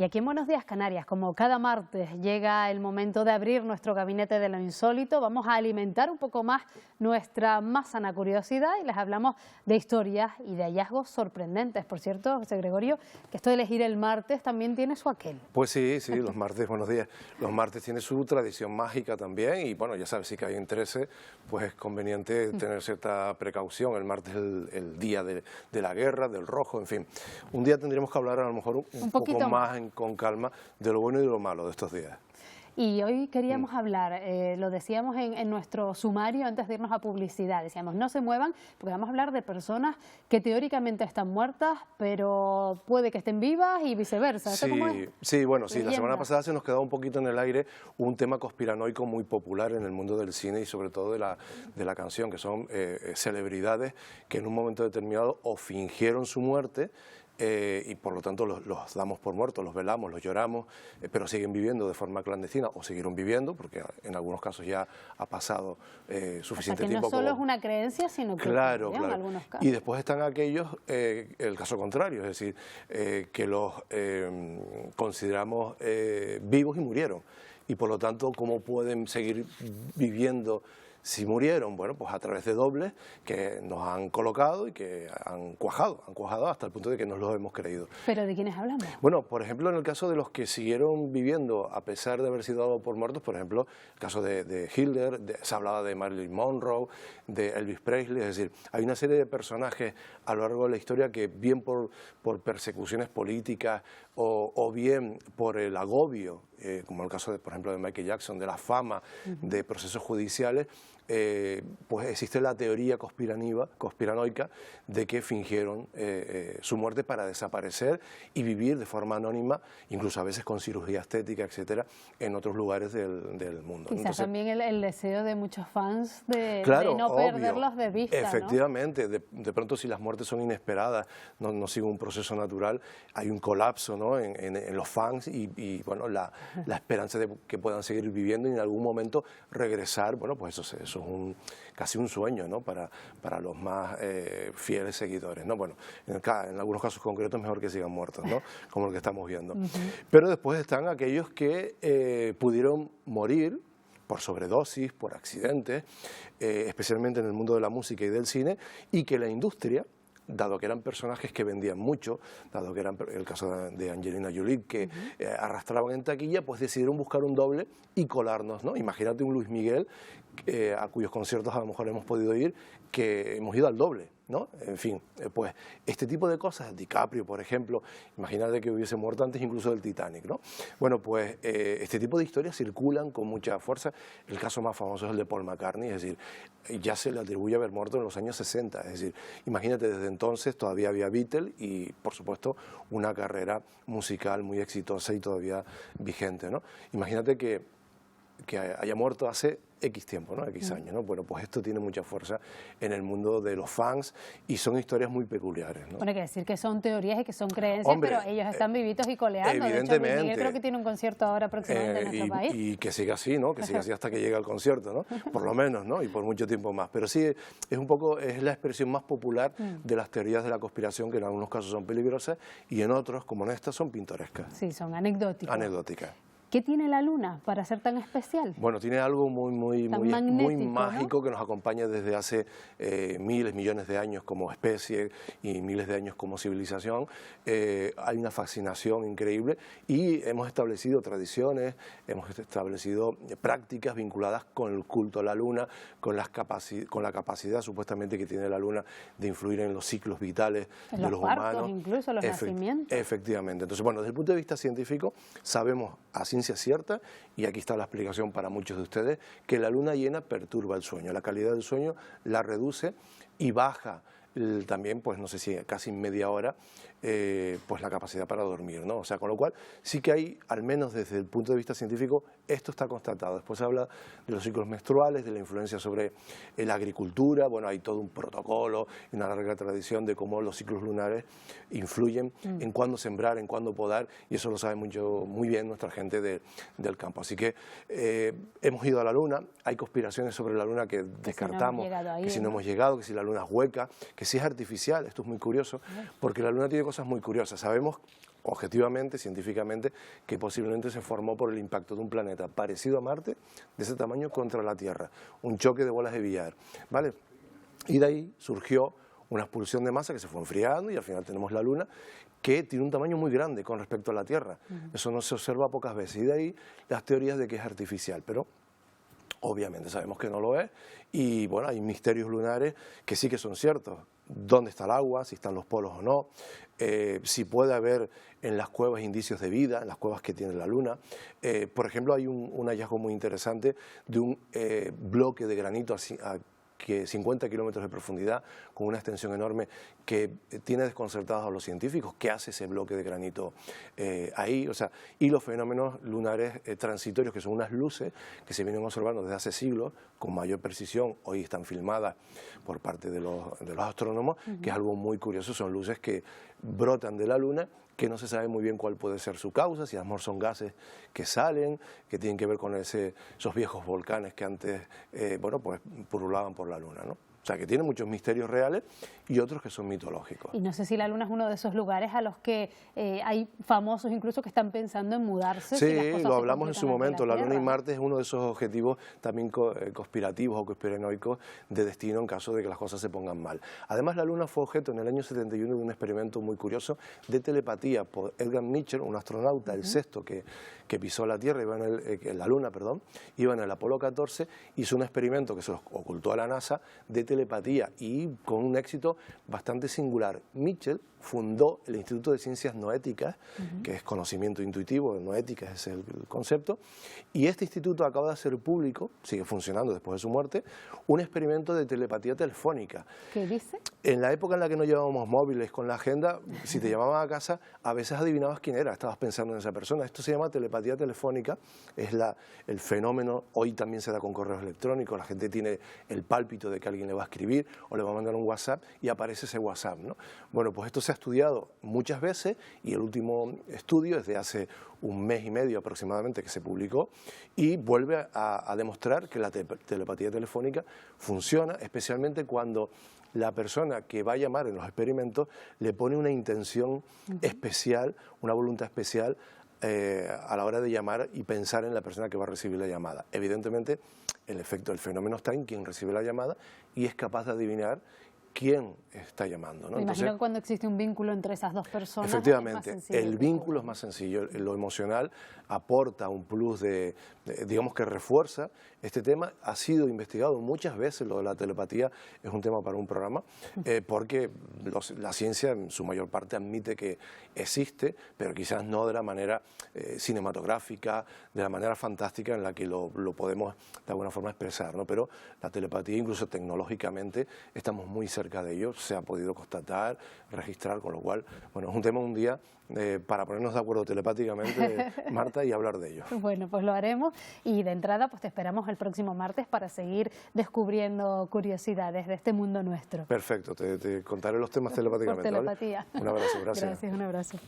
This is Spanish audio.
Y aquí en Buenos Días Canarias, como cada martes llega el momento de abrir nuestro gabinete de lo insólito, vamos a alimentar un poco más nuestra más sana curiosidad y les hablamos de historias y de hallazgos sorprendentes. Por cierto, José Gregorio, que esto de elegir el martes también tiene su aquel. Pues sí, los martes, buenos días. Los martes tiene su tradición mágica también y bueno, ya sabes, si que hay interés, pues es conveniente tener cierta precaución. El martes es el día de la guerra, del rojo, en fin. Un día tendríamos que hablar a lo mejor un poco más con calma de lo bueno y de lo malo de estos días. Y hoy queríamos hablar, lo decíamos en nuestro sumario antes de irnos a publicidad, decíamos no se muevan porque vamos a hablar de personas que teóricamente están muertas, pero puede que estén vivas y viceversa. Sí, bueno, sí, la semana pasada se nos quedó un poquito en el aire un tema conspiranoico muy popular en el mundo del cine y sobre todo de la canción, que son celebridades que en un momento determinado o fingieron su muerte, y por lo tanto los damos por muertos, los velamos, los lloramos, pero siguen viviendo de forma clandestina o siguieron viviendo, porque en algunos casos ya ha pasado suficiente tiempo. No solo es una creencia, sino que claro. En algunos casos. Y después están aquellos, el caso contrario, es decir, que los consideramos vivos y murieron. Y por lo tanto, ¿cómo pueden seguir viviendo si murieron? Bueno, pues a través de dobles que nos han colocado y que han cuajado hasta el punto de que nos lo hemos creído. ¿Pero de quiénes hablamos? Bueno, por ejemplo, en el caso de los que siguieron viviendo a pesar de haber sido dados por muertos, por ejemplo, el caso de Hitler, se hablaba de Marilyn Monroe, de Elvis Presley, es decir, hay una serie de personajes a lo largo de la historia que bien por persecuciones políticas o bien por el agobio, como el caso, por ejemplo, de Michael Jackson, de la fama, de procesos judiciales, pues existe la teoría conspiranoica de que fingieron su muerte para desaparecer y vivir de forma anónima, incluso a veces con cirugía estética, etcétera, en otros lugares del mundo. Quizás entonces, también el deseo de muchos fans de no obvio, perderlos de vista, efectivamente, ¿no? De pronto si las muertes son inesperadas, no siguen un proceso natural, hay un colapso, ¿no? en los fans y bueno, la esperanza de que puedan seguir viviendo y en algún momento regresar, bueno, pues eso es casi un sueño, ¿no? para los más fieles seguidores, ¿no? Bueno, en algunos casos concretos es mejor que sigan muertos, ¿no? Como lo que estamos viendo. Pero después están aquellos que pudieron morir por sobredosis, por accidentes, especialmente en el mundo de la música y del cine, y que la industria, dado que eran personajes que vendían mucho, dado que eran el caso de Angelina Jolie, que arrastraban en taquilla, pues decidieron buscar un doble y colarnos, ¿no? Imagínate un Luis Miguel, a cuyos conciertos a lo mejor hemos podido ir, que hemos ido al doble, ¿no? En fin, pues este tipo de cosas, DiCaprio, por ejemplo, imagínate que hubiese muerto antes incluso del Titanic, ¿no? Bueno, pues este tipo de historias circulan con mucha fuerza. El caso más famoso es el de Paul McCartney, es decir, ya se le atribuye haber muerto en los años 60, es decir, imagínate, desde entonces todavía había Beatles y, por supuesto, una carrera musical muy exitosa y todavía vigente, ¿no? Imagínate que haya muerto hace X tiempo, ¿no? X años, ¿no? Bueno, pues esto tiene mucha fuerza en el mundo de los fans y son historias muy peculiares, ¿no? Bueno, hay que decir que son teorías y que son creencias, hombre, pero ellos están vivitos y coleando. Evidentemente. De hecho, Luis Miguel creo que tiene un concierto ahora próximamente en nuestro país. Y que siga así, ¿no? Que siga así hasta que llegue al concierto, ¿no? Por lo menos, ¿no? Y por mucho tiempo más. Pero sí, es la expresión más popular de las teorías de la conspiración, que en algunos casos son peligrosas y en otros, como en esta, son pintorescas. Sí, son anecdóticas. Anecdóticas. ¿Qué tiene la Luna para ser tan especial? Bueno, tiene algo muy mágico, ¿no? Que nos acompaña desde hace miles, millones de años como especie y miles de años como civilización. Hay una fascinación increíble y hemos establecido tradiciones, hemos establecido prácticas vinculadas con el culto a la Luna, con la capacidad supuestamente que tiene la Luna de influir en los ciclos vitales de los humanos. Incluso los nacimientos. Efectivamente. Entonces, bueno, desde el punto de vista científico sabemos así cierta, y aquí está la explicación para muchos de ustedes, que la luna llena perturba el sueño, la calidad del sueño la reduce y baja también, pues no sé si casi media hora, pues la capacidad para dormir, ¿no? O sea, con lo cual sí que hay, al menos desde el punto de vista científico, esto está constatado. Después se habla de los ciclos menstruales, de la influencia sobre la agricultura, bueno, hay todo un protocolo y una larga tradición de cómo los ciclos lunares influyen en cuándo sembrar, en cuándo podar, y eso lo sabe muy bien nuestra gente del campo. Así que hemos ido a la luna, hay conspiraciones sobre la luna que descartamos, que si no hemos llegado, que si la luna es hueca, que si es artificial. Esto es muy curioso, porque la luna tiene cosas muy curiosas. Sabemos objetivamente, científicamente, que posiblemente se formó por el impacto de un planeta parecido a Marte, de ese tamaño, contra la Tierra, un choque de bolas de billar, ¿vale? Y de ahí surgió una expulsión de masa que se fue enfriando y al final tenemos la Luna, que tiene un tamaño muy grande con respecto a la Tierra. Eso no se observa pocas veces, y de ahí las teorías de que es artificial, pero obviamente sabemos que no lo es, y bueno, hay misterios lunares que sí que son ciertos. ¿Dónde está el agua? Si están los polos o no, si puede haber en las cuevas indicios de vida, en las cuevas que tiene la Luna. Por ejemplo, hay un hallazgo muy interesante de un bloque de granito que 50 kilómetros de profundidad, con una extensión enorme, que tiene desconcertados a los científicos. ¿Qué hace ese bloque de granito ahí? O sea, y los fenómenos lunares transitorios, que son unas luces que se vienen observando desde hace siglos, con mayor precisión, hoy están filmadas por parte de los astrónomos, que es algo muy curioso. Son luces que brotan de la Luna, que no se sabe muy bien cuál puede ser su causa, si a lo mejor son gases que salen, que tienen que ver con esos viejos volcanes que antes bueno, pues pululaban por la Luna, ¿no? O sea, que tiene muchos misterios reales y otros que son mitológicos. Y no sé si la Luna es uno de esos lugares a los que hay famosos incluso que están pensando en mudarse. Sí, lo hablamos en su momento. La Luna y Marte es uno de esos objetivos también conspirativos o conspiranoicos de destino en caso de que las cosas se pongan mal. Además, la Luna fue objeto en el año 71 de un experimento muy curioso de telepatía por Edgar Mitchell, un astronauta, el sexto que pisó la Tierra, iba en la Luna, perdón, iba en el Apolo 14, hizo un experimento que se los ocultó a la NASA de telepatía y con un éxito bastante singular. Mitchell fundó el Instituto de Ciencias Noéticas, que es conocimiento intuitivo, noética es el concepto, y este instituto acaba de hacer público, sigue funcionando después de su muerte, un experimento de telepatía telefónica. ¿Qué dice? En la época en la que no llevábamos móviles con la agenda, si te llamaban a casa, a veces adivinabas quién era, estabas pensando en esa persona. Esto se llama telepatía telefónica, es el fenómeno, hoy también se da con correos electrónicos, la gente tiene el pálpito de que alguien le va a escribir o le va a mandar un WhatsApp y aparece ese WhatsApp, ¿no? Bueno, pues esto se ha estudiado muchas veces y el último estudio es de hace un mes y medio aproximadamente que se publicó y vuelve a demostrar que la telepatía telefónica funciona, especialmente cuando la persona que va a llamar en los experimentos le pone una intención especial, una voluntad especial a la hora de llamar y pensar en la persona que va a recibir la llamada. Evidentemente, el fenómeno está en quien recibe la llamada y es capaz de adivinar quién está llamando, ¿no? Me imagino que cuando existe un vínculo entre esas dos personas, efectivamente, es más sencillo. el vínculo es más sencillo, lo emocional aporta un plus digamos que refuerza este tema. Ha sido investigado muchas veces, lo de la telepatía es un tema para un programa, porque la ciencia en su mayor parte admite que existe, pero quizás no de la manera cinematográfica, de la manera fantástica en la que lo podemos de alguna forma expresar, ¿no? Pero la telepatía, incluso tecnológicamente, estamos muy cerca de ello, se ha podido constatar, registrar, con lo cual, bueno, es un tema un día para ponernos de acuerdo telepáticamente, Marta, y hablar de ello. Bueno, pues lo haremos y de entrada pues te esperamos el próximo martes para seguir descubriendo curiosidades de este mundo nuestro. Perfecto, te contaré los temas telepáticamente. Por telepatía. ¿Vale? Un abrazo, gracias. Gracias, un abrazo.